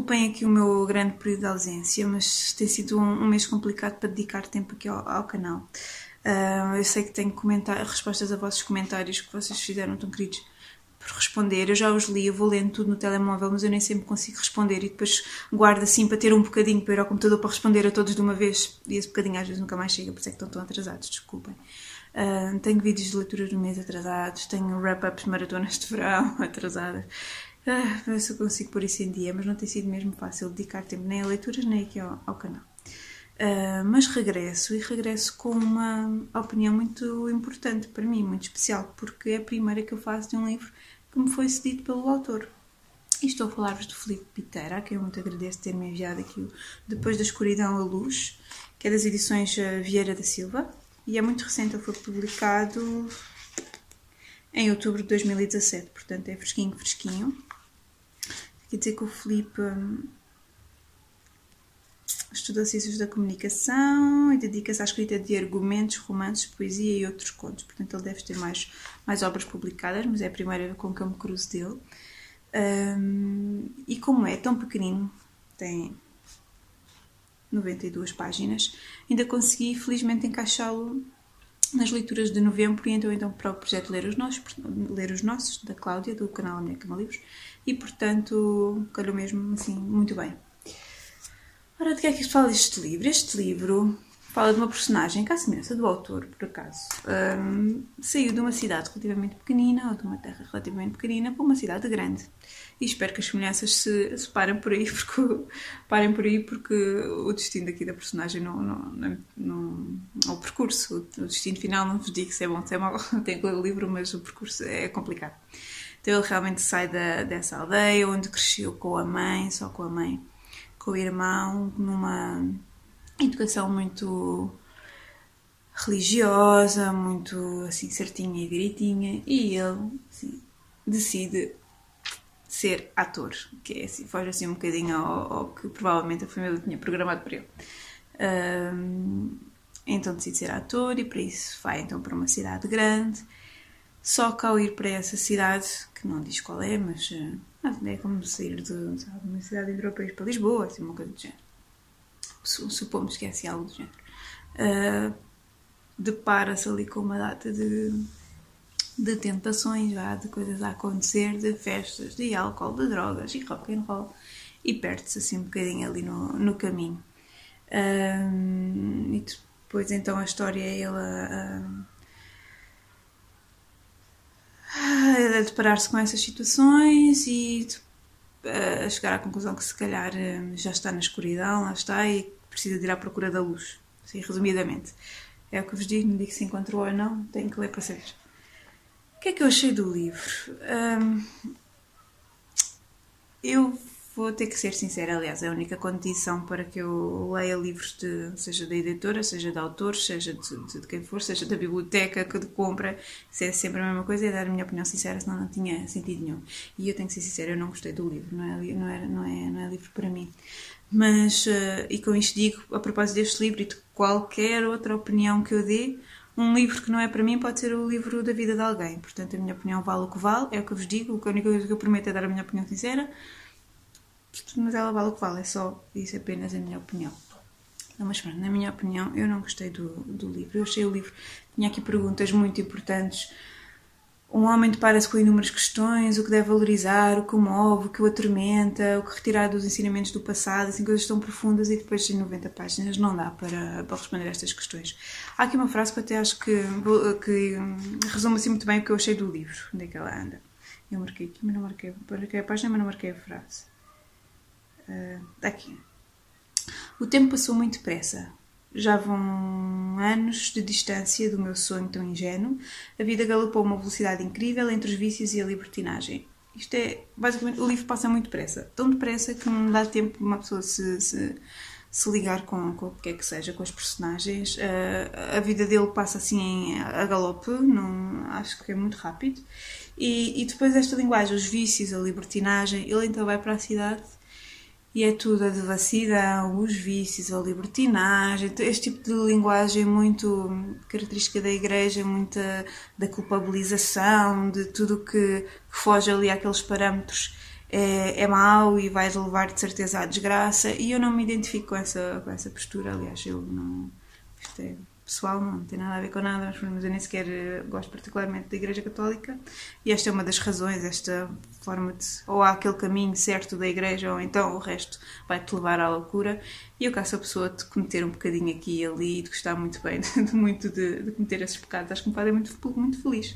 Desculpem aqui o meu grande período de ausência, mas tem sido um mês complicado para dedicar tempo aqui ao canal. Eu sei que tenho respostas a vossos comentários que vocês fizeram tão queridos por responder. Eu já os li, eu vou lendo tudo no telemóvel, mas eu nem sempre consigo responder e depois guardo assim para ter um bocadinho para ir ao computador para responder a todos de uma vez e esse bocadinho às vezes nunca mais chega, por isso é que estão tão atrasados, desculpem. Tenho vídeos de leituras do mês atrasados, tenho wrap-ups maratonas de verão atrasadas. Ver se eu consigo pôr isso em dia, mas não tem sido mesmo fácil dedicar tempo nem a leituras nem aqui ao canal. Mas regresso com uma opinião muito importante para mim, muito especial, porque é a primeira que eu faço de um livro que me foi cedido pelo autor. E estou a falar-vos do Filipe Piteira, a quem eu muito agradeço ter-me enviado aqui o Depois da Escuridão à Luz, que é das edições Vieira da Silva, e é muito recente, ele foi publicado em outubro de 2017, portanto é fresquinho. Quer dizer que o Filipe estudou Ciências da Comunicação e dedica-se à escrita de argumentos, romances, poesia e outros contos. Portanto, ele deve ter mais obras publicadas, mas é a primeira com que eu me cruzo dele. E como é tão pequenino, tem 92 páginas, ainda consegui felizmente encaixá-lo nas leituras de novembro e então para o projeto Ler os Nossos, da Cláudia, do canal A Minha Cama Livros, e portanto calhou mesmo assim muito bem. Ora, de que é que isto fala este livro? Este livro fala de uma personagem que, à semelhança do autor, por acaso, saiu de uma cidade relativamente pequenina, ou de uma terra relativamente pequenina, para uma cidade grande. E espero que as semelhanças se parem por aí, porque o destino daqui da personagem não o percurso, o destino final, não vos digo se é bom ou se é mau, tenho que ler o livro, mas o percurso é complicado. Então ele realmente sai dessa aldeia, onde cresceu com a mãe, só com a mãe, com o irmão, numa educação muito religiosa, muito assim certinha e direitinha, e ele assim, decide ser ator, que é assim, foge assim um bocadinho ao que provavelmente a família tinha programado para ele. Então decide ser ator e para isso vai então para uma cidade grande. Só que ao ir para essa cidade, que não diz qual é, mas é como sair de uma cidade europeia para Lisboa, assim, uma coisa do género. Supomos que é assim algo do género. Depara-se ali com uma data de tentações, de coisas a acontecer, de festas, de álcool, de drogas e rock and roll, e perde-se assim um bocadinho ali no caminho. E depois então a história é ele a deparar-se com essas situações e a chegar à conclusão que se calhar já está na escuridão, lá está, e precisa de ir à procura da luz. Assim, resumidamente. É o que vos digo, não digo se encontrou ou não, tenho que ler para saber. O que é que eu achei do livro? Eu vou ter que ser sincera, aliás, é a única condição para que eu leia livros seja da editora, seja de autores, seja de quem for, seja da biblioteca, de compra, se é sempre a mesma coisa, é dar a minha opinião sincera, senão não tinha sentido nenhum. E eu tenho que ser sincera, eu não gostei do livro, não é livro para mim. Mas, e com isto digo, a propósito deste livro e de qualquer outra opinião que eu dê, um livro que não é para mim pode ser o livro da vida de alguém. Portanto, a minha opinião vale o que vale, é o que eu vos digo, a única coisa que eu prometo é dar a minha opinião sincera, mas ela vale o que vale, é só isso, apenas a minha opinião. Não, mas na minha opinião, eu não gostei do livro. Eu achei o livro, tinha aqui perguntas muito importantes. Um homem depara-se com inúmeras questões, o que deve valorizar, o que o move, o que o atormenta, o que retirar dos ensinamentos do passado, assim, coisas tão profundas, e depois em 90 páginas não dá para responder a estas questões. Há aqui uma frase que eu até acho que resume assim muito bem o que eu achei do livro, onde é que ela anda. Eu marquei aqui, mas não marquei a página, mas não marquei a frase. Aqui. O tempo passou muito depressa. Já vão anos de distância do meu sonho tão ingênuo. A vida galopou a uma velocidade incrível entre os vícios e a libertinagem. Isto é, basicamente, o livro passa muito depressa. Tão depressa que não dá tempo de uma pessoa se ligar com o que é que seja, com os personagens. A vida dele passa assim a galope, acho que é muito rápido. E depois desta linguagem, os vícios, a libertinagem, ele então vai para a cidade e é tudo a devassidão, os vícios, a libertinagem, este tipo de linguagem muito característica da igreja, muita da culpabilização, de tudo que foge ali àqueles parâmetros, é mau e vais levar de certeza à desgraça, e eu não me identifico com essa postura. Aliás, eu não, isto é pessoal, não tem nada a ver com nada, mas eu nem sequer gosto particularmente da Igreja Católica, e esta é uma das razões, esta forma de, ou há aquele caminho certo da Igreja, ou então o resto vai-te levar à loucura, e eu cá sou a pessoa de cometer um bocadinho aqui e ali, e de gostar muito bem de cometer esses pecados, acho que me fazem muito feliz,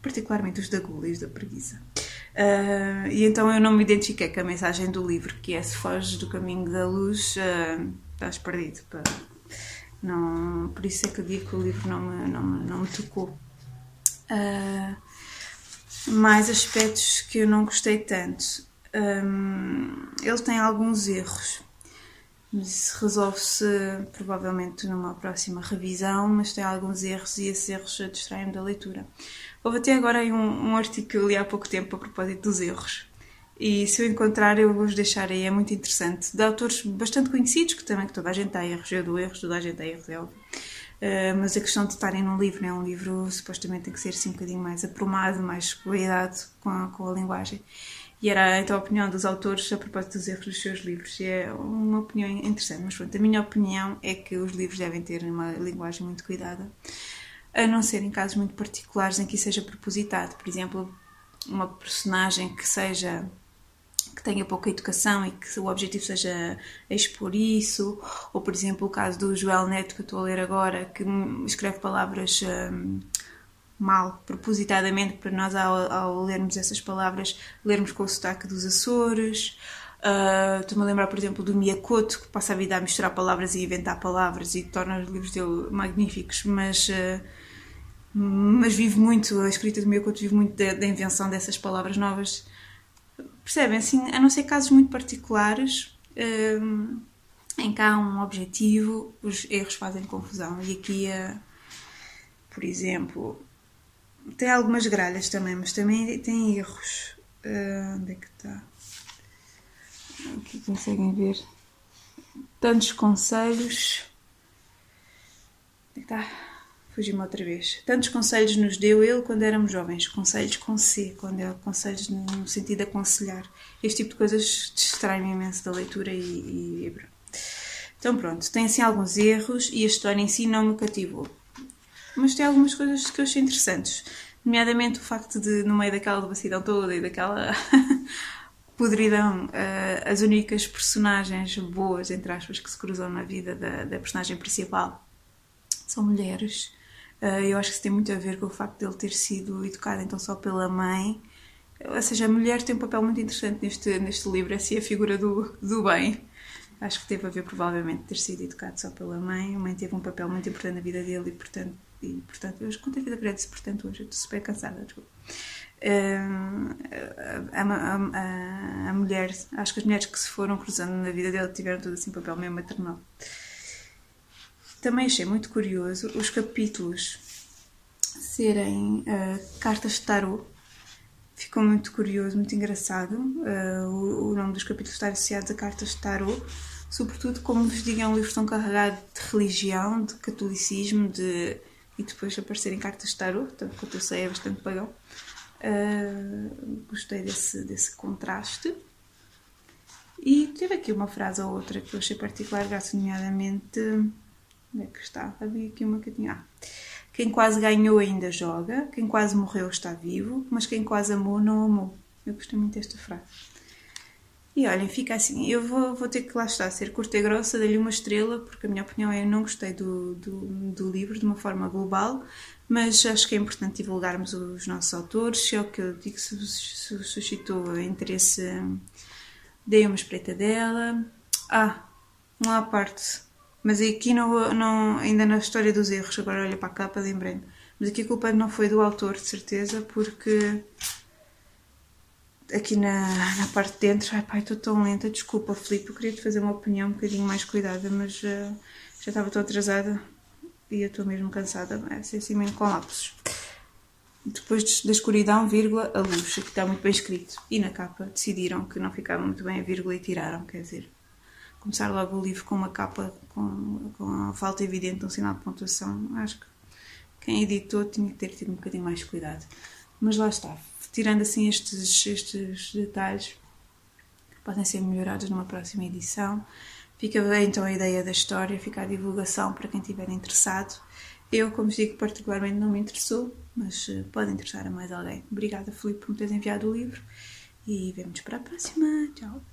particularmente os da gula e os da preguiça. E então eu não me identifiquei com a mensagem do livro, que é: se foges do caminho da luz, estás perdido. Não, por isso é que eu digo que o livro não me tocou. Mais aspectos que eu não gostei tanto. Ele tem alguns erros, mas isso resolve-se provavelmente numa próxima revisão, mas tem alguns erros e esses erros distraem-me da leitura. Houve até agora aí um artigo que eu li há pouco tempo a propósito dos erros, e se eu encontrar eu vou-vos deixar aí, é muito interessante, de autores bastante conhecidos, que também que toda a gente tem erros, eu dou erros, toda a gente tem erros, é óbvio. Mas a questão de estarem num livro, né? Um livro supostamente tem que ser assim um bocadinho mais aprumado, mais cuidado com a linguagem. E era então a opinião dos autores a propósito dos erros dos seus livros. E é uma opinião interessante, mas pronto, a minha opinião é que os livros devem ter uma linguagem muito cuidada, a não ser em casos muito particulares em que isso seja propositado. Por exemplo, uma personagem que tenha pouca educação e que o objetivo seja expor isso, ou por exemplo o caso do Joel Neto, que eu estou a ler agora, que escreve palavras mal, propositadamente, para nós ao lermos essas palavras, lermos com o sotaque dos Açores. Estou-me a lembrar, por exemplo, do Miyakoto, que passa a vida a misturar palavras e inventar palavras e torna os livros dele magníficos, mas vive muito, a escrita do Miyakoto vive muito da invenção dessas palavras novas. Percebem? Assim, a não ser casos muito particulares, em que há um objetivo, os erros fazem confusão. E aqui, por exemplo, tem algumas gralhas também, mas também tem erros. Onde é que está? Aqui conseguem ver. Tantos conselhos. Onde é que está? Fugi-me outra vez. Tantos conselhos nos deu ele quando éramos jovens. Conselhos com C, quando é conselhos no sentido de aconselhar. Este tipo de coisas distrai-me imenso da leitura e pronto. Então pronto, tem assim alguns erros e a história em si não me cativou. Mas tem algumas coisas que eu achei interessantes. Nomeadamente o facto de, no meio daquela devassidão toda e daquela podridão, as únicas personagens boas, entre aspas, que se cruzam na vida da personagem principal são mulheres. Eu acho que isso tem muito a ver com o facto de ele ter sido educado então só pela mãe. Ou seja, a mulher tem um papel muito interessante neste livro, assim, a figura do bem. Acho que teve a ver, provavelmente, ter sido educado só pela mãe. A mãe teve um papel muito importante na vida dele e portanto eu hoje contei a vida para ele, portanto hoje eu estou super cansada, desculpa. A mulher, acho que as mulheres que se foram cruzando na vida dele tiveram todo assim um papel meio maternal. Também achei muito curioso os capítulos serem cartas de tarot. Ficou muito curioso, muito engraçado o nome dos capítulos estar associados a cartas de tarot, sobretudo, como vos digo, é um livro tão carregado de religião, de catolicismo, e depois aparecerem cartas de tarot, tanto quanto eu sei é bastante pagão. Gostei desse contraste. E teve aqui uma frase ou outra que eu achei particular, nomeadamente... Onde é que está? Havia aqui uma que eu tinha... Quem quase ganhou ainda joga, quem quase morreu está vivo, mas quem quase amou não amou. Eu gostei muito desta frase. E olhem, fica assim, eu vou ter que lá estar, ser curta e grossa, dar-lhe uma estrela, porque a minha opinião é que eu não gostei do livro de uma forma global, mas acho que é importante divulgarmos os nossos autores, se é o que eu digo, se suscitou interesse, dei uma espreitadela. Uma à parte... Mas aqui não, ainda na história dos erros, agora olha para a capa, lembrei-me. Mas aqui a culpa não foi do autor, de certeza, porque aqui na parte de dentro, estou tão lenta, desculpa, Filipe, eu queria-te fazer uma opinião um bocadinho mais cuidada, mas já estava tão atrasada e eu estou mesmo cansada, é assim mesmo com lapsos. Depois da escuridão, vírgula, a luz, aqui está muito bem escrito. E na capa decidiram que não ficava muito bem a vírgula e tiraram, quer dizer... Começar logo o livro com uma capa com a falta evidente de um sinal de pontuação. Acho que quem editou tinha que ter tido um bocadinho mais cuidado. Mas lá está. Tirando assim estes detalhes, podem ser melhorados numa próxima edição. Fica bem então a ideia da história, fica a divulgação para quem estiver interessado. Eu, como vos digo, particularmente não me interessou, mas pode interessar a mais alguém. Obrigada, Filipe, por me teres enviado o livro e vemo-nos para a próxima. Tchau!